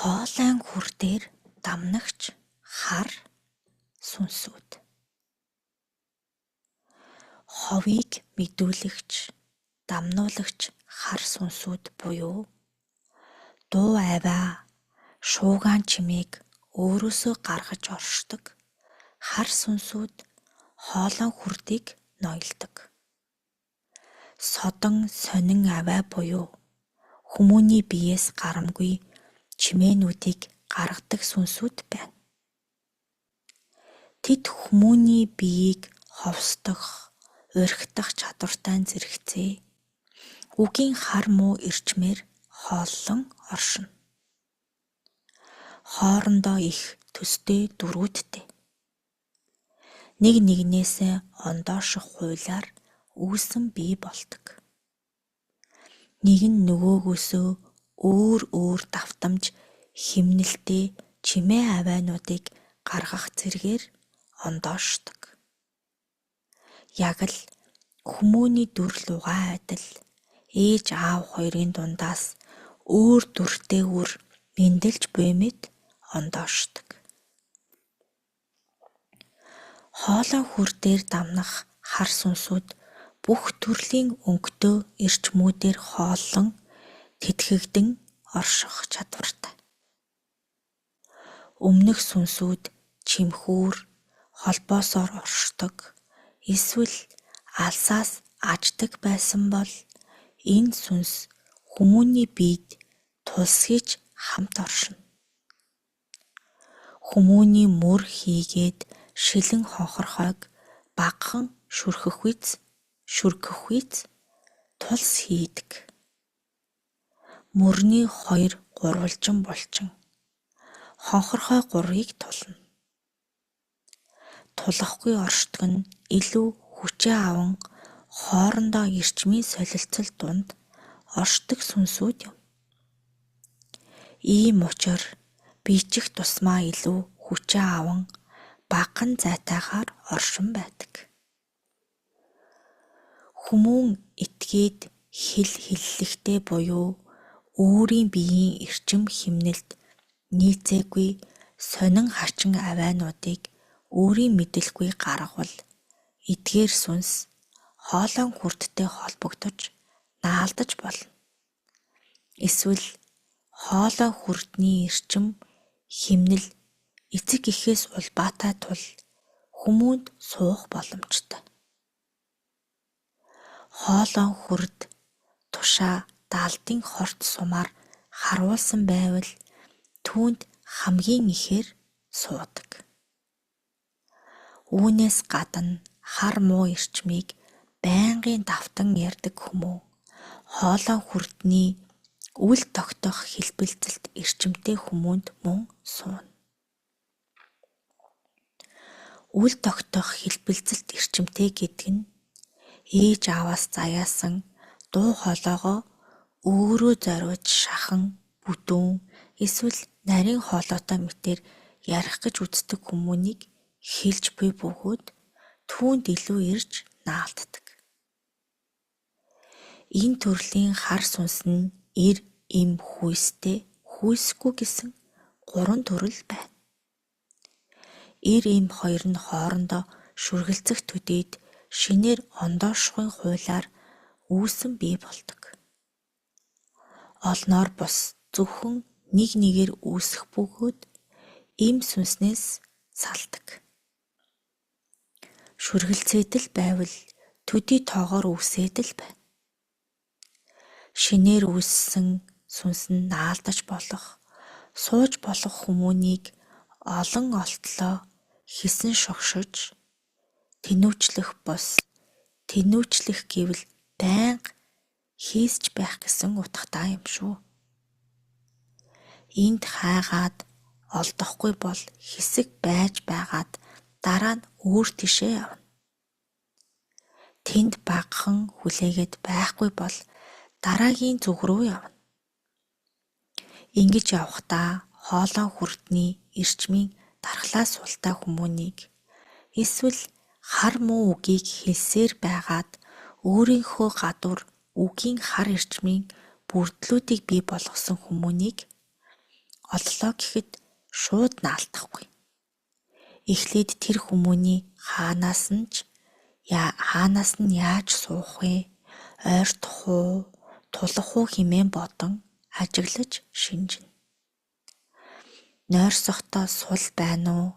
Хоолойн хүр дээр дамнагч хар сүнсүүд. Ховийг мэдүүлэгч, дамнуулагч хар сүнсүүд буюу дуу аваа, шуугаан чимээг өөрөөсөө гаргаж оршдог хар сүнсүүд хоолойн хүрдийг ноёлдог. Содон сонин аваа буюу хүмүүний биеэс гарамгүй чимээнүүдийг гаргадаг сүнсүүд байна. Тэд хүмүүний биеийг ховсдох, урхитах чадвартай зэрэгцээ. Үгийн хар муу эрчмээр хооллон оршино. Хоорондоо их төстэй дөрүүдтэй. Нэг нэгнээсээ ондооших хуулиар үүсэн бий болдог. Нэг нь нөгөөгөөсөө өөр давтамж химнэлтэй чимээ авайнуудыг гаргах зэргээр ондоошдог. Яг л хүмүүний дүр лугаан адил ээж аав хоёрын дундаас өөр дүртэй үр мэндэлж буй мэт ондоошдог. Хоолойн хүр дээр дамнах хар сүнсүүд бүх төрлийн өнгөтэй эрчмүүдээр хооллон тэтгэгдэн орших чадвартай. Өмнөх сүнсүүд чимхүүр холбоосоор оршдог, эсвэл алсаас аждаг байсан бол энэ сүнс хүмүүний биед тулсгийж хамт оршино. Хүмүүний мөр хийгээд шилэн хонхорхойг багахан шүргэх үйц тулс хийдэг. Мөрний 2 гурвалжин булчин хонхорхой 3-ыг тулна. Тулахгүй оршдог нь илүү хүчээ аван хоорондоо эрчмийн солилцол дунд оршдог сүнсүүд юм. Ийм учраас биечих тусмаа илүү хүчээ аван багахан зайтайгаар оршин байдаг. Хүмүүн этгээд хэллэгтэй буюу өөрийн биеийн эрчим химнэлд нийцээгүй сонин хачин авайнуудыг өөрийн мэдэлгүй гаргавал эдгээр сүнс хоолойн хүрдтэй холбогдож наалдаж болно. Эсвэл хоолойн хүрдний эрчим химнэл эцэг эхээс улбаатай тул хүмүүнд суух боломжтой. Хоолойн хүрд тушаа даалдын хорт сумаар харуулсан байвал түүнд хамгийн ихээр суудаг. Үүнээс гадна хар муу эрчмийг байнгын давтан ярьдаг хүмүүн хоолойн хүрдний үл тогтоох хэлбэлцэлт эрчимтэй хүмүүнд мөн сууна. Үл тогтоох хэлбэлцэлт эрчимтэй гэдэг нь ээж ааваас заяасан дуу хоолойгоо өөрөө зориуд шахан, бүдүүн эсвэл нарийн хоолойтой мэтээр ярих гэж үздэг хүмүүнийг хэлж буй бөгөөд түүнд илүү ирж наалддаг. Энэ төрлийн хар сүнс нь эр, эм, хүйстэй, хүйсгүй гэсэн 3 төрөл байна. Эр, эм хоёр нь хоорондоо шүргэлцэх төдийд шинээр ондоошхын хуулиар үүсэн бий болдог. Олноор бус зөвхөн нэг нэгээр үүсэх бөгөөд эм сүнснээс салдаг. Шүргэлцээдэл байвал төдий тоогоор үүсээд л байна. Шинээр үүссэн сүнс нь наалдаж болох, сууж болох хүмүүнийг олон олтлоо хисэн шогшиж, тэнүүчлэх бус, тэнүүчлэх гэвэл байнга хийсч байх гэсэн утгатай юм шүү. Энд хайгаад олдохгүй бол хэсэг байж байгаад дараа нь өөр тишээ явна. Тэнд багахан хүлээгээд байхгүй бол дараагийн зүг рүү явна. Ингэж явхдаа хоолойн хүрдний эрчмийн дархлаа султай хүмүүнийг эсвэл хар муу үгийг хэлсээр байгаад өөрийнхөө гадуур үгийн хар эрчмийн бүрдлүүдийг бий болгосон хүмүүнийг оллоо гэхэд шууд наалдахгүй. Эхлээд тэр хүмүүний хаанаас нь яаж суух вэ? Ойртох уу, тулах уу хэмээн бодон ажиглаж шинжинэ. Нойрсохдоо сул байна уу?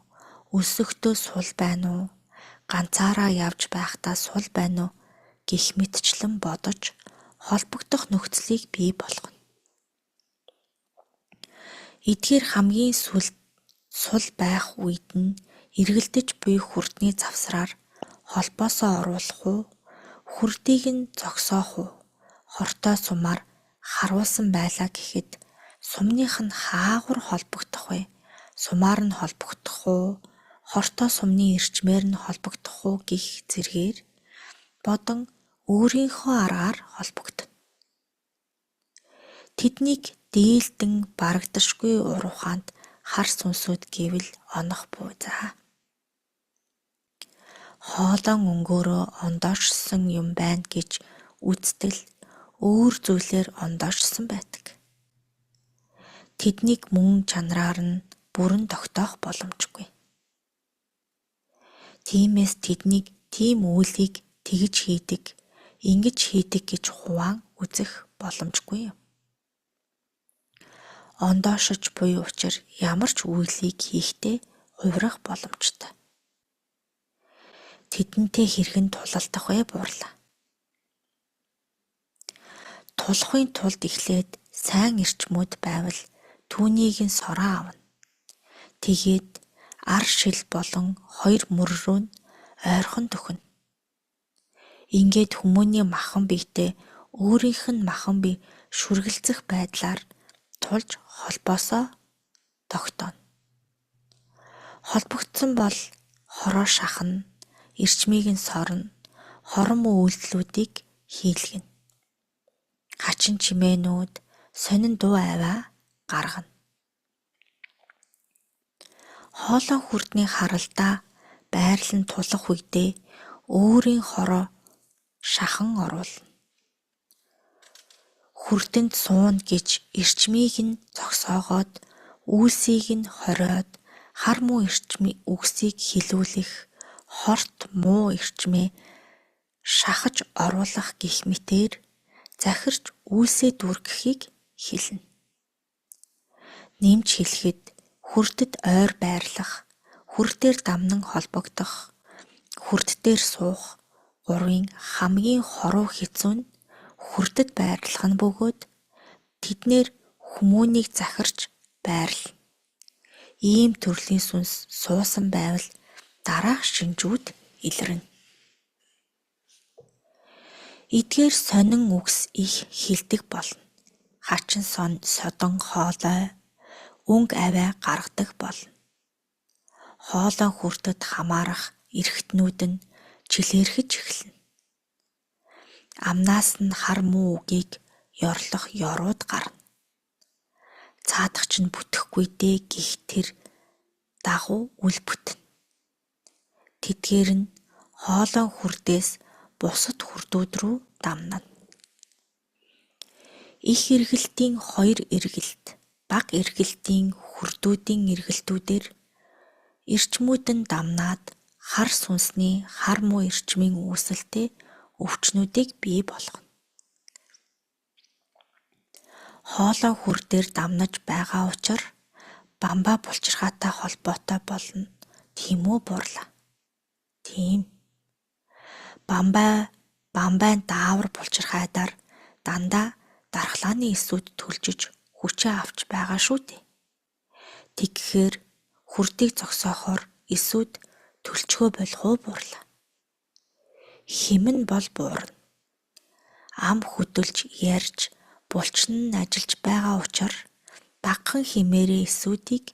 Өсөхдөө сул байна уу? Ганцаараа явж байхдаа сул байна уу гэх мэтчлэн бодож холбогдох нөхцөлийг бий болгоно. Эдгээр хамгийн сул байх үед нь эргэлдэж буй хүрдний завсраар холбоосоо оруулах уу, хүрдийг нь зогсоох уу, хортой сумаар харуулсан байлаа гэхэд сумных нь хаагур холбогдох вэ? Сумаар нь холбогдох уу, хортой сумны эрчмээр нь холбогдох уу гэх зэргээр бодон өөрийнхөө аргаар холбогдно. Тэднийг дээлдэн барагдашгүй ур ухаанд хар сүнсүүд гэвэл онох буй за. Хоолон өнгөөрөө ондоошсон юм байна гэж үзтэл өөр зүйлээр ондоошсон байдаг. Тэднийг мөн чанараар нь бүрэн тогтоох боломжгүй. Тиймээс тэднийг тийм үйлийг тэгж хийдэг, ингэж хийдэг гэж хуваан үзэх боломжгүй юм. Ондоошиж буй учир ямар ч үйлийг хийхдээ хувирах боломжтой. Тэдэнтэй хэрхэн тулалдах вэ буурлаа. Тулахын тулд эхлээд сайн эрчмүүд байвал түүнийг нь сороо авна. Тэгээд ар шил болон хоёр мөр рүү нь ойрхон төхнө. Ингээд хүмүүний махан биетэй өөрийнх нь махан бие шүргэлцэх байдлаар тулж холбоосоо тогтооно. Холбогдсон бол хороо шахна, эрчмийг нь сорно, хорон үйлдэлүүдийг хийлгэнэ. Хачин чимээнүүд сонин дуу аваа гаргана. Хоолой хүрдний харалдаа байрлан тулах үедээ өөрийн хороо шахан оруулна. Хүрдэнд сууна гэж эрчмийг нь зогсоогоод үйлсийг нь хориод хар муу эрчмийн үгсийг хилүүлэх хорт муу эрчмээ шахаж оруулах гэх мэтээр захирч үйлсээ дүүргэхийг хэлнэ. Нэмж хэлэхэд хүрдэд ойр байрлах, хүрдээр дамнан холбогдох, хүрдээр суух гурвын хамгийн хоруу хэцүү нь хүрдэд байрлах нь бөгөөд тэднэр хүмүүнийг захирч байрлана. Ийм төрлийн сүнс суусан байвал дараах шинжүүд илэрнэ. Эдгээр сонин үгс их хилдэг болно. Хачин содон хоолой, өнгө аваа гаргадаг болно. Хоолой хүрдэд хамаарах эрхтнүүд нь чилэрхэж эхэлнэ. Амнаас нь хар муу үгийг ёрлох ёрууд гарна. Цаадах чинь бүтэхгүй дээ гэх тэр дагуу үл бүтнэ. Тэдгээр нь хоолой хүрдээс бусад хүрдүүд рүү дамнана. Их эргэлтийн хоёр эргэлт, бага эргэлтийн хүрдүүдийн эргэлтүүдээр эрчмүүд нь дамнаад хар сүнсний хар муу эрчмийн үүсэлтэй өвчнүүдийг бий болгоно. Хоолой хүрдээр дамнаж байгаа учраас бамбаа булчирхаатай холбоотой болно. Тийм үү буурлаа? Тийм. Бамбайн даавар булчирхайдаар дандаа дархлааны эсүүд түлжиж хүчээ авч байгаа шүү дээ. Тэгэхээр хүрдийг зогсоохоор эсүүд төлчгөө болох уу буурлаа. Химэн бол буурна. Ам хөдөлж ярьж булчин нь ажиллаж байгаа учраас багахан химээрээ эсүүдийг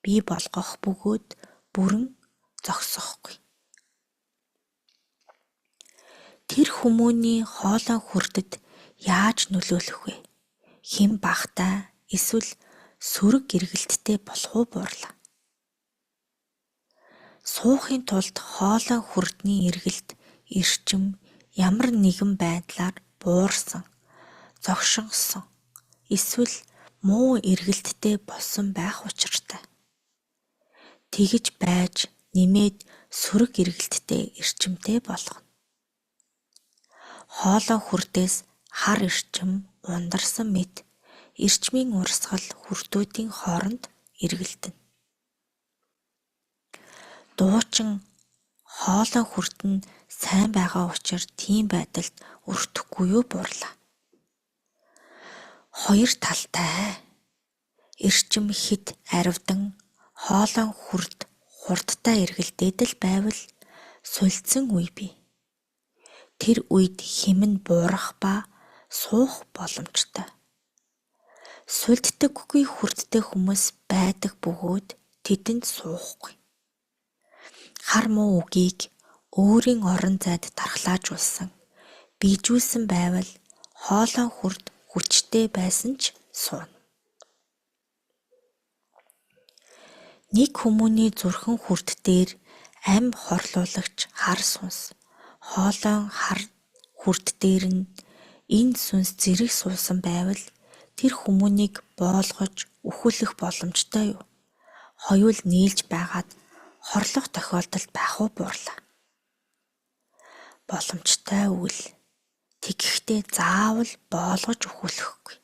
бий болгох бөгөөд бүрэн зогсохгүй. Тэр хүмүүний хоолой хүрдэд яаж нөлөөлөх вэ? Хэн багтай эсвэл сөрөг эргэлттэй болох уу буурлаа. Суухын тулд хоолой хүрдний эргэлт эрчим ямар нэгэн байдлаар буурсан, зогшинсон эсвэл муу эргэлттэй болсон байх учиртай. Тэгж байж нэмээд сөрөг эргэлттэй эрчимтэй болгоно. Хоолой хүрдээс хар эрчим ундарсан мэт эрчмийн урсгал хүрдүүдийн хооронд эргэлдэнэ. Дуучин хоолой хүрд нь сайн байгаа учраас тийм байдалд өртөхгүй юу бурлаа. Хоёр талтай эрчим хит аривдан хоолой хүрд хурдтай эргэлдээд л байвал сулдсан үе бий. Тэр үед хэмнэ буурах ба суух боломжтой. Сулддаггүй хүрдтэй хүмүүс байдаг бөгөөд тэдэнд суухгүй. Хар муу үгийг өөрийн орон зайд дархлаажуулсан, биежүүлсэн байвал хоолой хүрд хүчтэй байсан ч сууна. Нэг хүмүүний зүрхэн хүрд дээр ам хорлуулагч хар сүнс, хоолой хар хүрд дээр нь энэ сүнс зэрэг суусан байвал тэр хүмүүнийг боолгож үхүүлэх боломжтой юу? Хоёул нийлж байгаад хорлох тохиолдол байх уу бурлаа. Боломжтой үл тэгэхдээ заавал боолгож үхүүлэхгүй.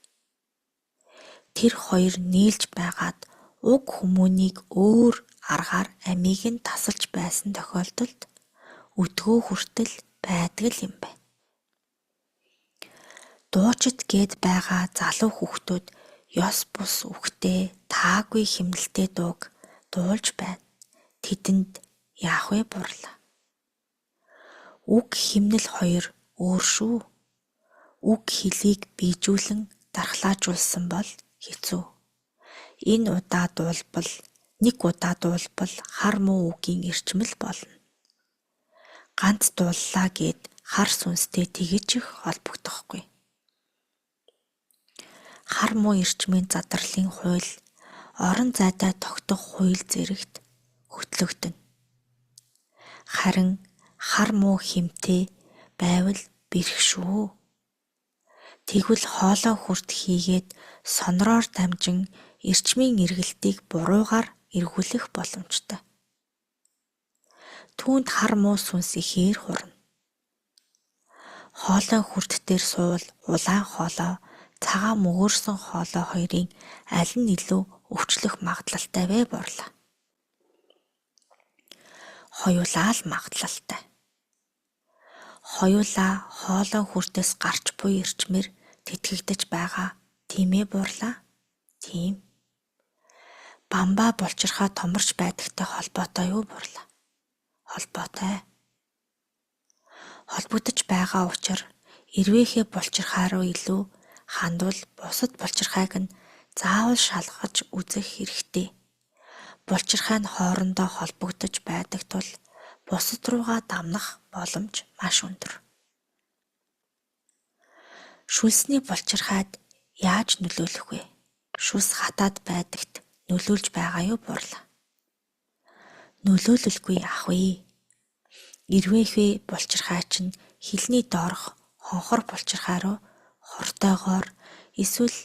Тэр хоёр нийлж байгаад уг хүмүүнийг өөр аргаар амийг нь тасалж байсан тохиолдолд өдгөө хүртэл байдаг юм байна. Дуучид гээд байгаа залуу хүүхдүүд ёс бус үхтэй таагүй хэмнэлтэй дууг дуулж байна. Тэдэнд яах вэ бурлаа. Үг хэмнэл хоёр өөр шүү. Үг хэлийг биежүүлэн дархлаажуулсан бол хэцүү. Энэ нэг удаа дуулбал хар муу үгийн эрчмэл болно. Ганц дууллаа гэд хар сүнстэй тэгж их холбогдохгүй. Хар муу эрчмийн задарлын хууль орон зайтай тогтох хууль зэрэгт хөтлөгдөнө. Харин хар муу хэмтэй байвал бэрх шүү. Тэгвэл хоолой хүрд хийгээд сонроор дамжин эрчмийн эргэлтийг буруугаар эргүүлэх боломжтой. Түүнд хар муу сүнс ихээр хурна. Хоолой хүрд дээр суувал улаан хоолой, цагаан мөгөөрсөн хоолой хоёрын аль нь илүү өвчлөх магадлалтай вэ бурлаа. Хоёулаа л магадлалтай. Хоёулаа хоолой хүрдээс гарч буй эрчмээр тэтгэгдэж байгаа тийм ээ бурлаа? Тийм. Бамбаа булчирхай томорч байдагтай холбоотой юу бурлаа? Холбоотой. Холбогдож байгаа учраас эрвээхээ булчирхай руу илүү хандвал бусад булчирхайг нь заавал шалгаж үзэх хэрэгтэй. Булчирхай нь хоорондоо холбогдож байдаг тул бусад руугаа дамнах боломж маш өндөр. Шүлсний булчирхайд яаж нөлөөлөх вэ? Шүлс хатаад байдагт нөлөөлж байгаа юу бурлаа? Нөлөөлөлгүй яах вэ? Эрвээхээ булчирхай чинь хилний доорх хонхор булчирхай руу хортойгоор эсвэл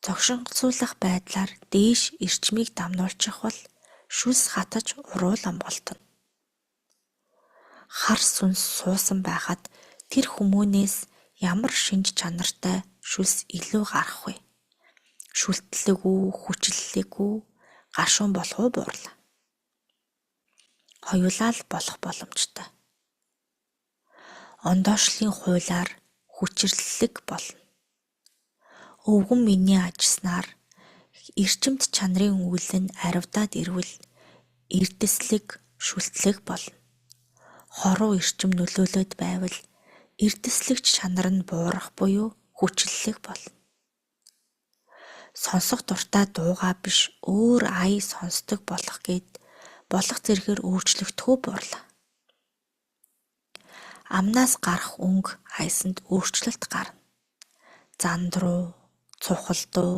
зогшинсуулах байдлаар дээш эрчмийг дамнуулчих бол шүлс хатаж уруулан болтон. Хар сүнс суусан байхад тэр хүмүүнээс ямар шинж чанартай шүлс илүү гарах вэ? Шүлтлэг үү, хүчлэлэг үү, гашуун болох уу бурлаа? Хоёулаа л болох боломжтой. Ондоошлын хуулиар хүчрлэлэг болно. Өвгөн миний ажиснаар эрчимт чанарын үйл нь аривдаад ирвэл эрдэслэг, шүлтлэг болно. Хоруу эрчим нөлөөлөд байвал эрдэслэгч чанар нь буурах буюу хүчлэлэг болно. Сонсох дуртай дуугаа биш өөр ая сонсдог болох зэргээр өөрчлөгдөх үү бурлаа. Амнаас гарах өнгө аясанд өөрчлөлт гарна. Занд руу, цухал дуу,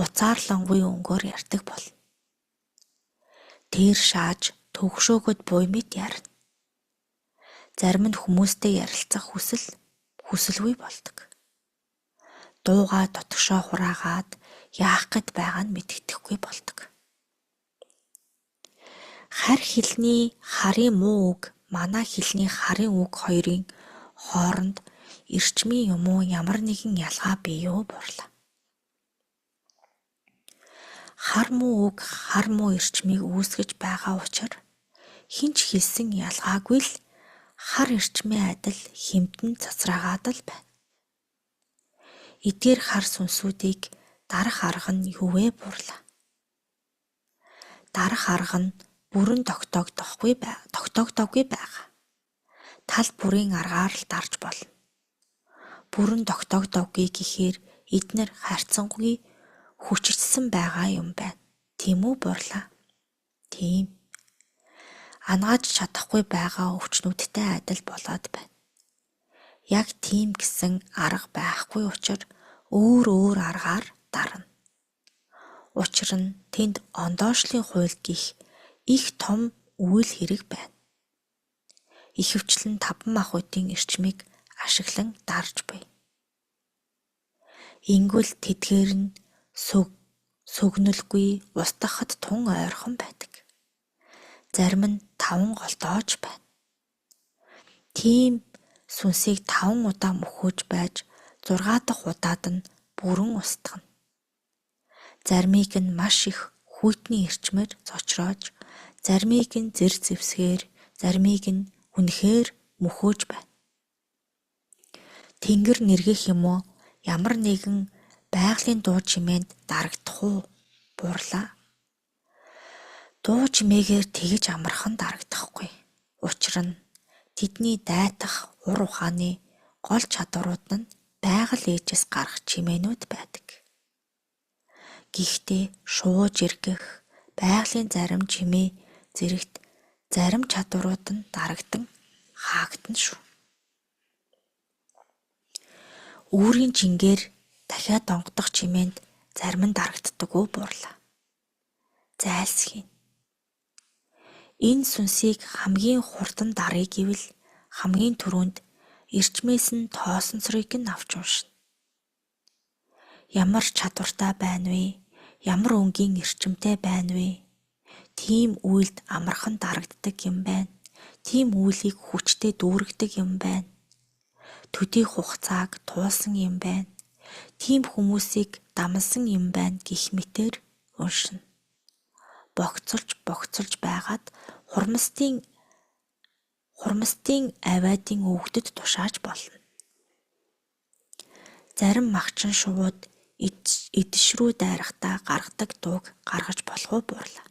уцаарлангүй өнгөөр ярьдаг болно. Тэр шааж төгшөөгöd буй мэд ярина. Зарим нь хүмүүстэй ярилцах хүсэлгүй болдог. дуугаа дотгошоо хураагаад яах гээд байгаа нь мэддэхгүй болдог. Харь хэлний харын муу үг, манай хэлний харын үг хоёрын хооронд эрчмийн юм уу ямар нэгэн ялгаа бий юу бурлаа. Хар муу үг хар муу эрчмийг үүсгэж байгаа учраас хинч хэлсэн ялгаагүй л хар эрчмийн адил хэмтэн цацраагаад л байна. Эдгээр хар сүнсүүдийг дарах арга нь юу вэ бурлаа? Дарах арга нь бүрэн тогтоогдохгүй байгаа. Тал бүрийн аргаар л дарж болно. Бүрэн тогтоогдоогүй гэхээр эднэр харьцангуй хүчирчсэн байгаа юм байна. Тийм үү бурлаа? Тийм. Ангааж чадахгүй байгаа өвчнүүдтэй адил болоод байна. Яг тийм гэсэн арга байхгүй учраас өөр аргаар дарна. Учир нь тэнд ондоошлын хууль гих их том үйл хэрэг байна. Ихэвчлэн таван махбодын эрчмийг ашиглан дарж буй. Ингүүл тэдгээр нь сүгнэлгүй устгахад тун ойрхон байдаг. Зарим нь 5 голтоож байна. Тийм сүнсийг 5 удаа мөхөөж байж 6 дахь удаад нь бүрэн устгана. Заримыг нь маш их хүйтний эрчмээр цочроож, заримыг нь зэр зэвсгээр, заримыг нь үнэхээр мөхөөж байна. Тэнгэр нэргэх юм уу ямар нэгэн байгалийн дуу чимээнд дарагдах уу бурлаа? Дуу чимээгээр тэгж амархан дарагдахгүй. Учир нь тэдний дайтах ур ухааны гол чадварууд нь байгаль ээжээс гарах чимээнүүд байдаг. Гэхдээ шууж иргэх байгалийн зарим чимээ зэрэгт зарим чадварууд нь дарагдан хаагдана шүү. Үүрийн жингээр дахиад онгодох чимээнд зарим нь дарагддаг уу бурлаа? Зайлсхий. Энэ сүнсийг хамгийн хурдан даръя гэвэл хамгийн түрүүнд эрчмээс нь тоосонцрыг нь авч уншина. Ямар чадвартай байна вэ? Ямар өнгийн эрчимтэй байна вэ? Тийм үйлд амархан дарагддаг юм байна. Тийм үйлийг хүчтэй дүүргдэг юм байна. Төдий хугацааг туулсан юм байна. Тийм хүмүүсийг дамсан юм байна гэх мэтээр уншина. Богцолж байгаад хурмастын авиадын өвгдөд тушааж болно. Зарим магчин шууд эдэш рүү дайрахтаа гаргадаг дууг гаргаж болох уу бурлаа?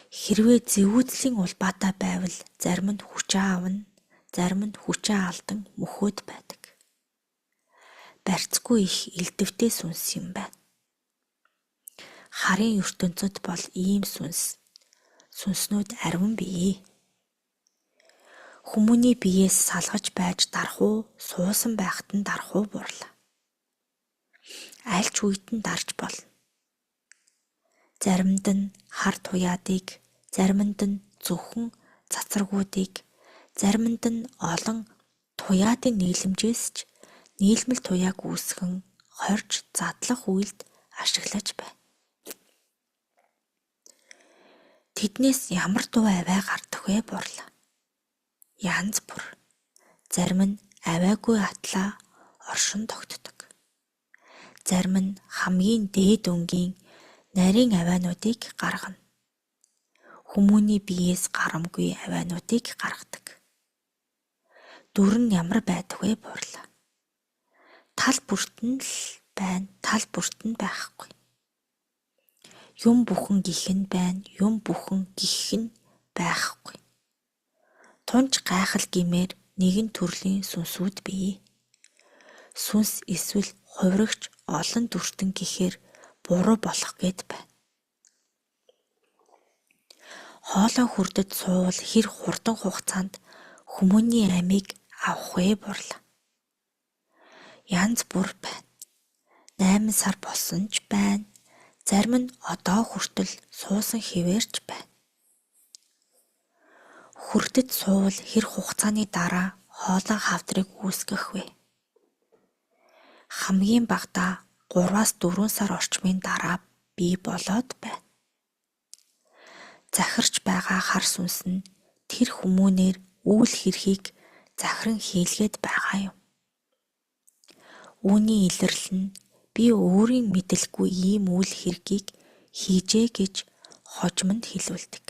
Хэрвээ зэвүүдлийн улбаатай байвал зарим нь хүчээ авна, зарим нь хүчээ алдан мөхөөд байдаг. Барьцгүй их элдвэтэй сүнс юм байна. Харын ертөнцид бол ийм сүнснүүд ариун бие. Хүмүүний биеэс салгаж байж дарах уу, суусан байхад нь дарах уу бурлаа? Аль ч үед нь дарж болно. Заримд нь хар туяадыг, заримд нь зөвхөн цацрагуудыг, заримд нь олон туяадын нийлэмжээс ч нийлмэл туяаг үүсгэн хорж задлах үйлд ашиглаж байна. Тэднээс ямар дуу авиа гардаг вэ бурлаа? Янз бүр. Зарим нь авиагүй атлаа оршин тогтдог. Зарим нь хамгийн дээд өнгийн нарийн авиануудыг гаргана. Хүмүүний биеэс гарамгүй авиануудыг гаргадаг. Дүр нь ямар байдаг вэ бурлаа? Тал бүрт нь л байна, тал бүрт нь байхгүй. Юм бүхэн гих нь байна, юм бүхэн гих нь байхгүй. Тунж гайхал гэмээр нэгэн төрлийн сүнсүүд бий. Сүнс эсвэл хувирагч олон дүртэн гэхээр буруу болох гээд байна. Хоолой хүрдэд суувал хэр хурдан хугацаанд хүмүүний амийг авах вэ бурлаа? Янз бүр байна. 8 сар болсон ч байна. Зарим нь одоо хүртэл суусан хэвээрч байна. Хүрдэд суувал хэр хугацааны дараа хоолой хавдрыг үүсгэх вэ? хамгийн багадаа 3-4 сар орчмын дараа бий болоод байна. Захирч байгаа хар сүнс нь тэр хүмүүнээр үйл хэрхийг захиран хийлгээд байгаа юм. Үүний илэрлэл нь би өөрийн мэдлэхгүй ийм үйл хэргийг хийжээ гэж хожимонд хэлүүлдэг.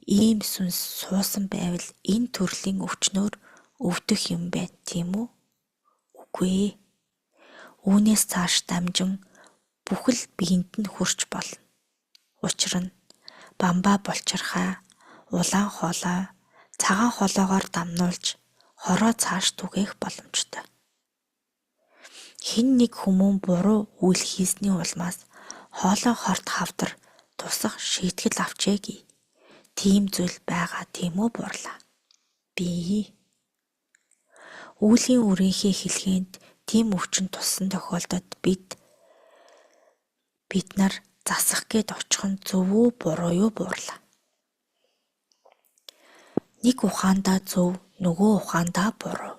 Ийм сүнс суусан байвал энэ төрлийн өвчнөөр өвдөх юм байна, тийм үү? Үгүй ээ. Үүнээс цааш дамжин бүхэл биед нь хүрч болно. Учир нь бамбаа булчирхай, улаан хоолой, цагаан хоолойгоор дамнуулж хороо цааш түгээх боломжтой. Хэн нэг хүмүүн буруу үйл хийсний улмаас хоолой хорт хавдар тусах шийтгэл авчээгүй. Тийм зүйл байгаа тийм үү бурлаа. Би үүлийн үрийнхээ хэлхээнд тийм өвчин туссан тохиолдолд бид нар засах гээд очих нь зөв үү буруу юу бурлаа. Нэг ухаандаа зөв, нөгөө ухаандаа буруу.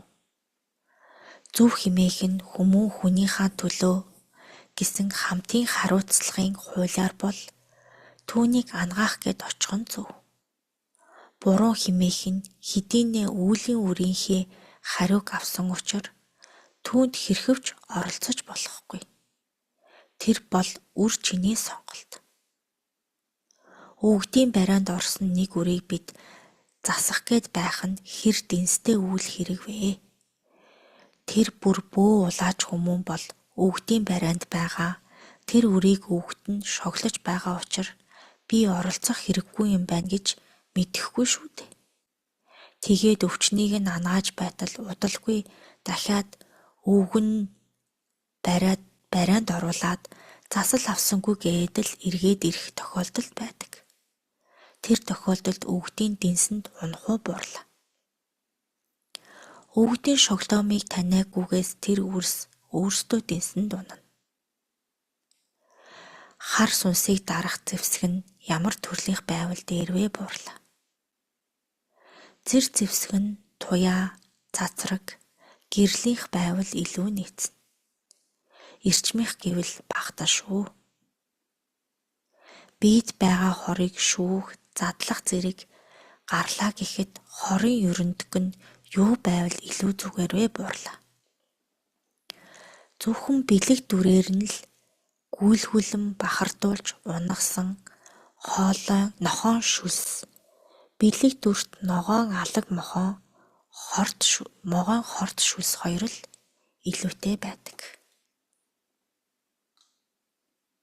Зөв хэмээх нь хүмүүн хүнийхээ төлөө гэсэн хамтын хариуцлагын хуулиар бол түүнийг ангаах гээд очих нь зөв. Буруу хэмээх нь хэдийнэ үүлийн үрийнхээ хариуг авсан учраас түүнд хэрхэвч оролцож болохгүй. Тэр бол үр чиний сонголт. Өвгдийн барианд орсон нэг үрийг бид засах гээд байх нь хэр дэнстэй үйл хэрэг вэ? Тэр бүр бөө улааж хүмүүн бол өвгдийн барианд байгаа тэр үрийг өвгд нь шоглож байгаа учраас би оролцох хэрэггүй юм байна гэж мэдэхгүй шүү дээ. Тэгээд өвчнийг нь анааж байтал удалгүй дахиад өвгөн барианд оруулаад засал авсангүй гэдэл эргээд ирэх тохиолдол байдаг. Тэр тохиолдолд өвгдийн дэнсэнд унах уу бурлаа. Өвгдийн шоглоомыг таниагүйгээс тэр үрс өөрсдөө дэнсэнд унана. Хар сүнсийг дарах зэвсэг нь ямар төрлийнх байвал дээрвэ бурлаа. Зэр зэвсэг нь туяа, цацраг, гэрлийнх байвал илүү нийцнэ. Эрчмийнх гэвэл багтаа шүү. Биед байгаа хорыг шүүх, задлах зэрэг гарлаа гэхэд хорын ерөндөг нь юу байвал илүү зүгээр вэ бурлаа. Зөвхөн бэлэг дүрээр нь л гүйлгүлэн бахардуулж унагсан нохоон шүлс, бэлэг дүрт ногоон алаг могоон хорт шүлс хоёр л илүүтэй байдаг.